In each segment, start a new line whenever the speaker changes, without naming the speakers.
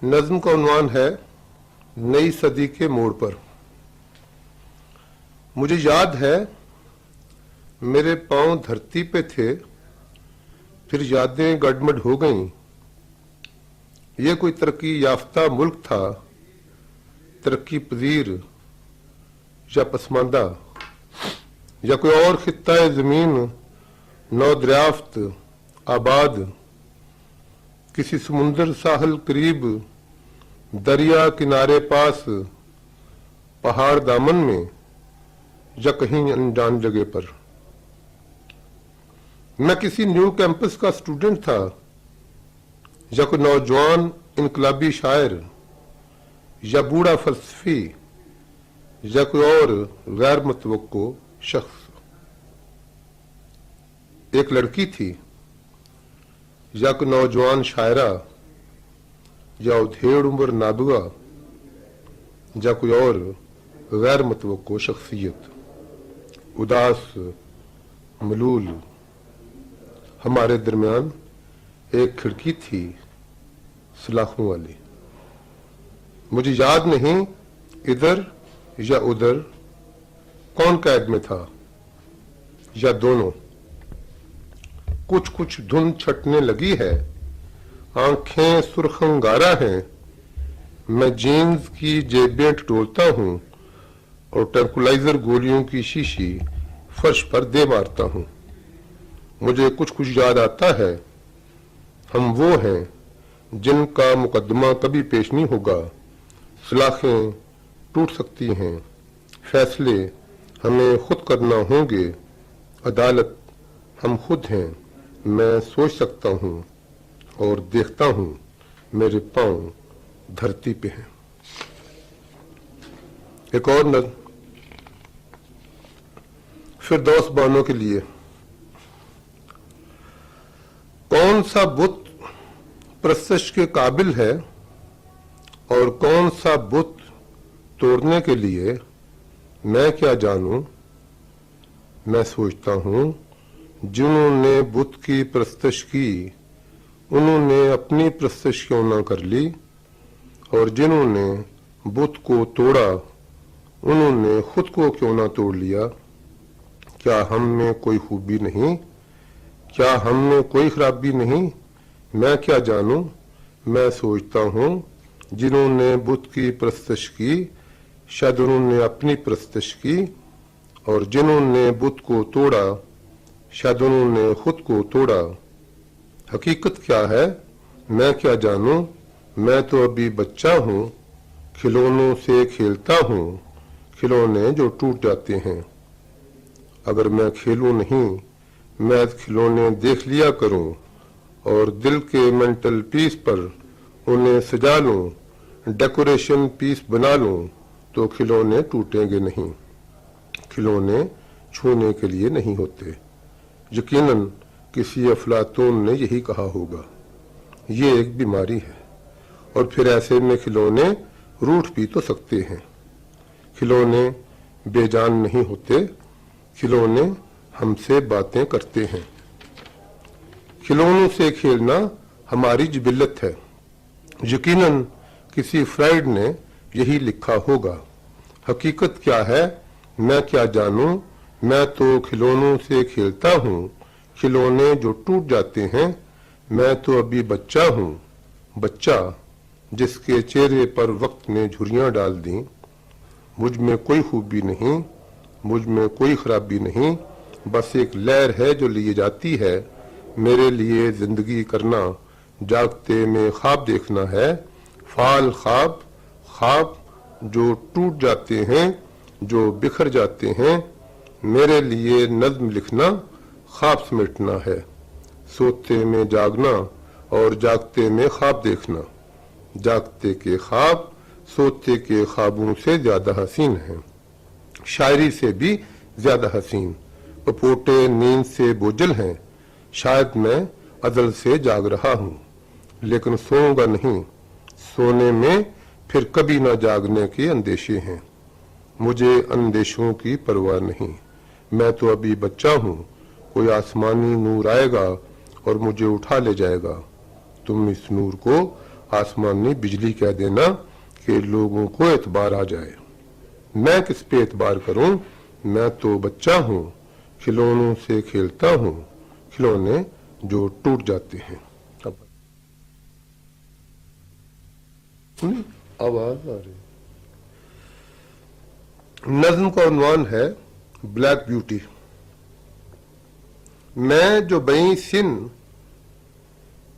नज्म का उन्वान है नई सदी के मोड़ पर। मुझे याद है मेरे पांव धरती पे थे, फिर यादें गड़बड़ हो गईं। ये कोई तरक्की याफ्ता मुल्क था, तरक्की पजीर या पसमानदा, या कोई और खित्ता जमीन नौदरियाफ्त आबाद, किसी समुंदर साहल करीब, दरिया किनारे पास, पहाड़ दामन में, या कहीं अनजान जगह पर। मैं किसी न्यू कैंपस का स्टूडेंट था, या कोई नौजवान इनकलाबी शायर, या बूढ़ा फलसफी, या कोई और गैर मुतवक्को शख्स। एक लड़की थी, या कोई नौजवान शायरा, या उधेड़ उम्र नाबुगा, या कोई और गैर मुतवक्को शख्सियत। उदास मलूल हमारे दरमियान एक खिड़की थी सलाखों वाली। मुझे याद नहीं इधर या उधर कौन कैद में था, या दोनों। कुछ कुछ धुंध छटने लगी है, आंखें सुर्ख अंगारा हैं। मैं जीन्स की जेबें टटोलता हूं और ट्रैंकुलाइजर गोलियों की शीशी फर्श पर दे मारता हूं। मुझे कुछ कुछ याद आता है, हम वो हैं जिनका मुकदमा कभी पेश नहीं होगा। सलाखें टूट सकती हैं, फैसले हमें खुद करना होंगे। अदालत हम खुद हैं। मैं सोच सकता हूं और देखता हूं, मेरे पांव धरती पे हैं। एक और नज़्म फिरदौस बानो के लिए। कौन सा बुत प्रस्तश के काबिल है और कौन सा बुत तोड़ने के लिए, मैं क्या जानूं। मैं सोचता हूं जिन्होंने बुत की प्रस्तश की, उन्होंने अपनी प्रस्तश क्यों ना कर ली, और जिन्होंने बुत को तोड़ा, उन्होंने खुद को क्यों ना तोड़ लिया। क्या हम में कोई खूबी नहीं, क्या हम में कोई खराबी नहीं। मैं क्या जानूं। मैं सोचता हूं जिन्होंने बुत की प्रस्तश की, शायद उन्होंने अपनी प्रस्तश की, और जिन्होंने बुत को तोड़ा, शायद उन्होंने खुद को तोड़ा। हकीकत क्या है, मैं क्या जानूं। मैं तो अभी बच्चा हूं, खिलौनों से खेलता हूं, खिलौने जो टूट जाते हैं। अगर मैं खेलूं नहीं, मैं खिलौने देख लिया करूं और दिल के मेंटल पीस पर उन्हें सजा लूं, डेकोरेशन पीस बना लूं, तो खिलौने टूटेंगे नहीं। खिलौने छूने के लिए नहीं होते। यकीनन किसी अफलातून ने यही कहा होगा। ये एक बीमारी है, और फिर ऐसे में खिलौने रूठ भी तो सकते हैं। खिलौने बेजान नहीं होते, खिलौने हमसे बातें करते हैं। खिलौनों से खेलना हमारी जिबिल्लत है। यकीनन किसी फ्राइड ने यही लिखा होगा। हकीकत क्या है, मैं क्या जानूं। मैं तो खिलौनों से खेलता हूं, खिलौने जो टूट जाते हैं। मैं तो अभी बच्चा हूं, बच्चा जिसके चेहरे पर वक्त ने झुर्रियां डाल दी। मुझ में कोई खूबी नहीं, मुझ में कोई खराबी नहीं, बस एक लहर है जो लिए जाती है। मेरे लिए जिंदगी करना जागते में ख्वाब देखना है। फाल ख्वाब, ख्वाब जो टूट जाते हैं, जो बिखर जाते हैं। मेरे लिए नज्म लिखना ख्वाब समेटना है। सोते में जागना और जागते में ख्वाब देखना। जागते के ख्वाब सोते के ख्वाबों से ज्यादा हसीन हैं, शायरी से भी ज्यादा हसीन। पपोटे नींद से बोझल हैं, शायद मैं अजल से जाग रहा हूं, लेकिन सोऊंगा नहीं। सोने में फिर कभी ना जागने के अंदेशे हैं। मुझे अंदेशों की परवाह नहीं। मैं तो अभी बच्चा हूं, कोई आसमानी नूर आएगा और मुझे उठा ले जाएगा। तुम इस नूर को आसमानी बिजली कह देना कि लोगों को एतबार आ जाए। मैं किस पे एतबार करूं, मैं तो बच्चा हूं, खिलौनों से खेलता हूं, खिलौने जो टूट जाते हैं। अब आवाज आ रही। नज्म का उन्वान है ब्लैक ब्यूटी। मैं जो बई सिन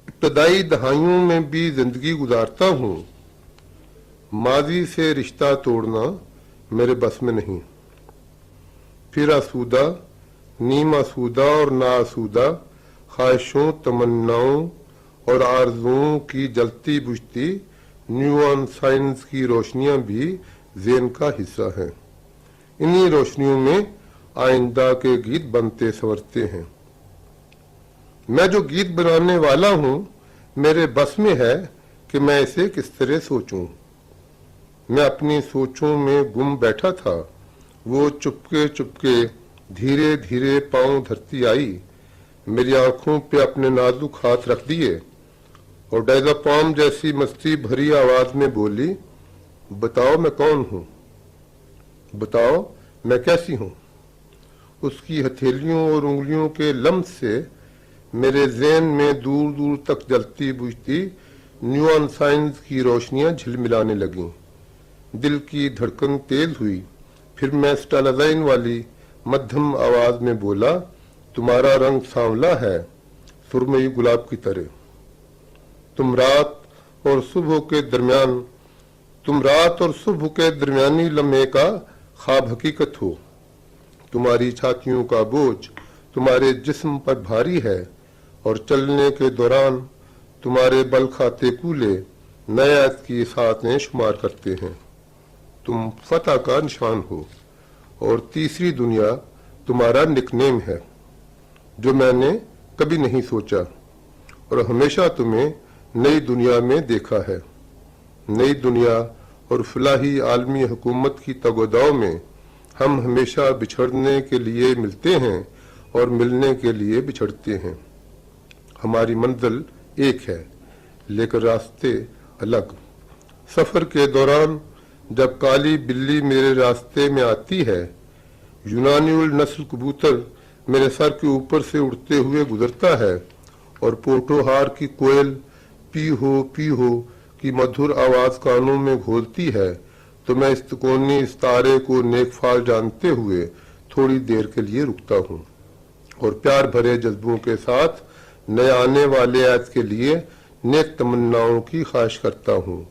इब्तदाई दहाइयों में भी जिंदगी गुजारता हूं, माजी से रिश्ता तोड़ना मेरे बस में नहीं। फिर आसूदा, नीम आसूदा और नाआसूदा ख्वाहिशों, तमन्नाओं और आरज़ुओं की जलती बुझती न्यूऑन साइंस की रोशनियां भी ज़ेन का हिस्सा हैं। इन्हीं रोशनियों में आइंदा के गीत बनते संवरते हैं। मैं जो गीत बनाने वाला हूं, मेरे बस में है कि मैं इसे किस तरह सोचूं। मैं अपनी सोचों में गुम बैठा था, वो चुपके चुपके धीरे धीरे पांव धरती आई, मेरी आंखों पे अपने नाजुक हाथ रख दिए और डायज़ापाम जैसी मस्ती भरी आवाज में बोली, बताओ मैं कौन हूं, बताओ मैं कैसी हूं। उसकी हथेलियों और उंगलियों के लम्स से मेरे ज़हन में दूर दूर तक जलती बुझती न्यूऑन साइंस की रोशनियां झिलमिलाने लगीं। दिल की धड़कन तेज हुई। फिर मैं स्टालाजाइन वाली मध्यम आवाज में बोला, तुम्हारा रंग सांवला है, सुरमई गुलाब की तरह। तुम रात और सुबह के दरमियानी लम्हे का ख्वाब हकीकत हो। तुम्हारी छातियों का बोझ तुम्हारे जिस्म पर भारी है और चलने के दौरान तुम्हारे बल खाते कूले नए अहद की सातें शुमार करते हैं। तुम फतह का निशान हो और तीसरी दुनिया तुम्हारा निकनेम है, जो मैंने कभी नहीं सोचा और हमेशा तुम्हें नई दुनिया में देखा है। नई दुनिया और फलाही आलमी हुकूमत की तगोदाव में हम हमेशा बिछड़ने के लिए मिलते हैं और मिलने के लिए बिछड़ते हैं। हमारी मंजिल एक है, लेकिन रास्ते अलग। सफर के दौरान जब काली बिल्ली मेरे रास्ते में आती है, यूनानी उल नस्ल कबूतर मेरे सर के ऊपर से उड़ते हुए गुजरता है और पोटोहार की कोयल पी हो की मधुर आवाज कानों में घोलती है, तो मैं इस तारे को नेकफाल जानते हुए थोड़ी देर के लिए रुकता हूँ और प्यार भरे जज्बों के साथ नए आने वाले ऐद के लिए नेक तमन्नाओं की ख्वाहिश करता हूँ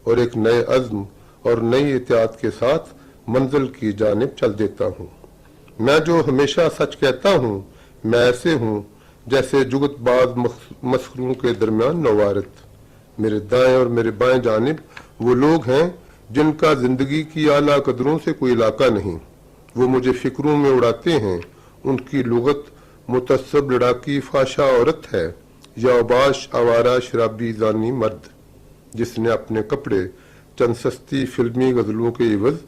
और एक नए अज़्म और नई एहतियात के साथ मंजिल की जानिब चल देता हूँ। मैं जो हमेशा सच कहता हूँ, मैं ऐसे हूँ जैसे जुगतबाज मसखरों के दरमियान नवारत। मेरे दाएं और मेरे बाएं जानिब वो लोग हैं जिनका जिंदगी की आला कदरों से कोई इलाका नहीं। वो मुझे फिक्रों में उड़ाते हैं। उनकी लुगत मुतस्सब लड़ाकी फाशा औरत है या उबाश आवारा शराबी जानी मर्द, जिसने अपने कपड़े चंद सस्ती फिल्मी गजलों के इवज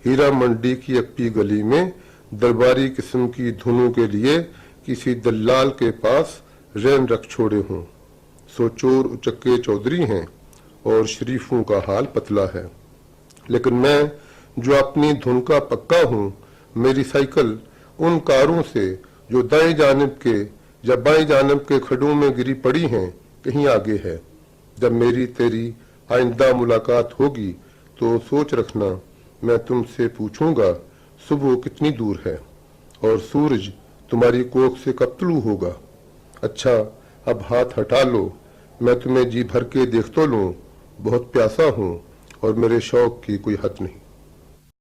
हीरा मंडी की अक्पी गली में दरबारी किस्म की धुनों के लिए किसी दलाल के पास रैन रख छोड़े हों। सो चोर उचक्के चौधरी हैं और शरीफों का हाल पतला है। लेकिन मैं जो अपनी धुन का पक्का हूँ, मेरी साइकिल उन कारों से जो दाएं जानिब के या बाएं जानिब के खड्डों में गिरी पड़ी हैं कहीं आगे है। जब मेरी तेरी आइंदा मुलाकात होगी तो सोच रखना, मैं तुमसे पूछूंगा सुबह कितनी दूर है और सूरज तुम्हारी कोख से कब तुलू होगा। अच्छा अब हाथ हटा लो, मैं तुम्हें जी भर के देख तो लूं, बहुत प्यासा हूँ और मेरे शौक की कोई हद नहीं।